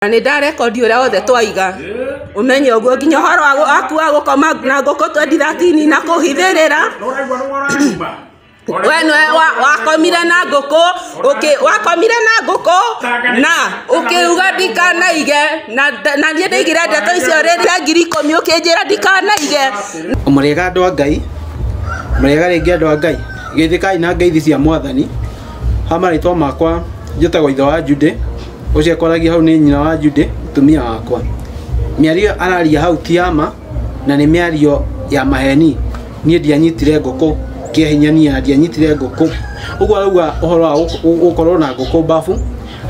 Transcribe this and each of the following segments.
Ni nda record uria wothe twaiga umenye uguo nginya horo akua gukoma na ngoko 2013 na kuhithirira weno wakomire na ngoko wakomire na ngoko na ukiuga ndikanaige na nie ndigire ndeto icio riri 10,000 ukinjira ndikanaige umurega andũ a Ngai murega ringi andũ a Ngai githikai na ngeithi cia mwathani hamaritwa makwa njitagwo ithe wa Jude ucio koragia hau ni nyina wa Jude tumia wakwa miario araria hau tiama na ni miario ya maheni nie ndianyitire ngoko kiahinyania ndianyitire ngoko ugwa rauga uhoro wa ukorwo na ngoko bafu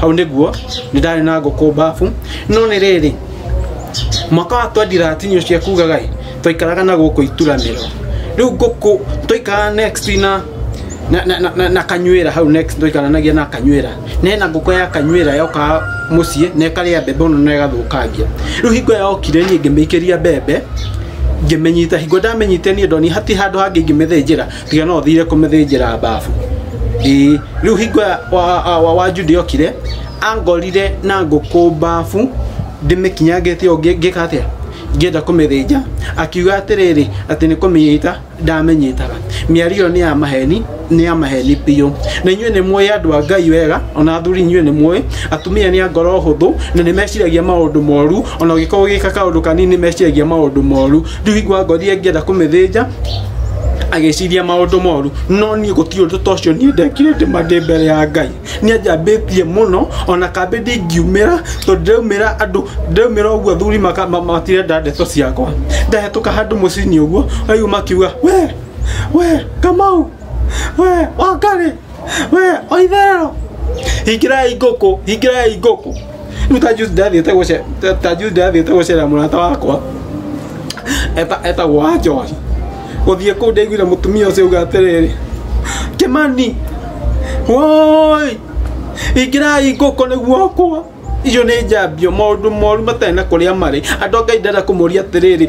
hau niguo ni ndari na ngoko bafu no ni riri mwaka wa 2013 ucio kugaga twaikaraga na guko ituraniro riu ngoko twaikara next na kanywera hau next twikaranagia na kanywera nena ngoko ya kanywera yoka mucie nekaria bebe ono na gathukangia riu hingo ya okire ni ngimeikeria bebe ngimenyita hingo ndamenyite ni ndoni hati handu hangi ngimethejera tiga no thire kumethejera bafu riu hingo wa Jude okire angorire na ngoko bafu ndimikinyagete ngikatia ngenda kumetheja akiuga atiriri ati ni kumenyita ndamenyitaga miario ni ya maheni piyo na inywe ni mwe andu a Ngai wega ona thuri inywe ni mwe atumia ni ngoro huthu na ni meciragia maundu moru ona giko gika kaundu kanini meciragia maundu moru riu igwa ngorire ngenda kumetheja ageciria maundu moru no ni guti undu tocio ni ndekire ndimande mbere ya Ngai ni ajambitie muno ona kambe ndingiumira to ndaumira andu ndaumira uguo thuri matire ndeto ciakwa ndahetuka handu mucini uguo ayu makiuga we Kamau we wakari we oithero hikirai ngoko mutajuzi ndathiete gucera murata wakwa eta wa Josh guthie ku ndeiguire mutumia ucio uga atiriri Kimani woi hikirai ngoko niguo kwa iyo ni njambio maundu moru matena kuria mari andu Ngai ndara kumuria atiriri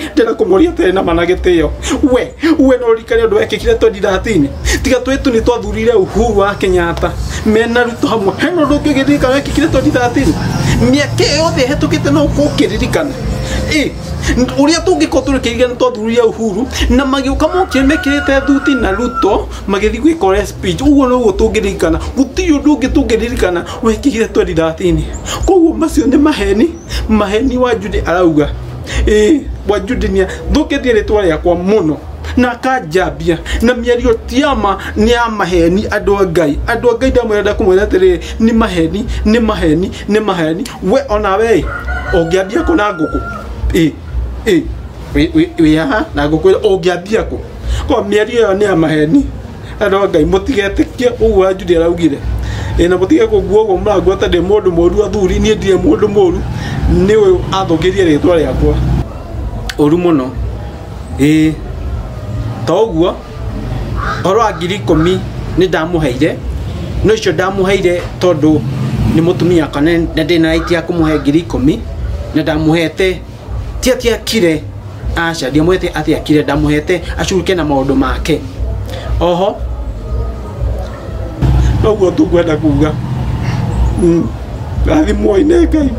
na managitio we no rikari undu wekikire 2013 tiga twetu ni twathurire Uhuru wa Kenyatta mena ruto hamwe heno ndungigithika wekikire 2013 miaka yothe hetukite no kukiririkana uria tungiko turikiriga twathurire Uhuru na magiuka mokemekirite thuti na Ruto magithi gwikora speech uguo no gutungiririkana guti undu ungitungiririkana wekikire 2013 koguo macio ni maheni wa Jude arauga wa Jude ni thukitie ritwa riakwa muno na kajabia na miario tiama ni ya maheni andu a Ngai ndamwenda kumwira atiri ni maheni we ona we ongiambia kuna nguku we ha na ngukwira ongiambia ku kwa miario yo ni ya maheni andu a Ngai mutigetikie uguo Jude araugire na mutige kuguo uguo mrango atade mundu moru athuri ni ndie mundu moru niwe athukirie ritwa riakwa uru muno toguo oro a 10,000 ni ndamuheire no icio ndamuheire tondu ni mutumia kana ndina itia kumuhe 10,000 na ndamuhete tia kire acha ndiamwete atia kire ndamuhete acuruke na maundu make oho noguo tungwenda kuga athi moine Ngai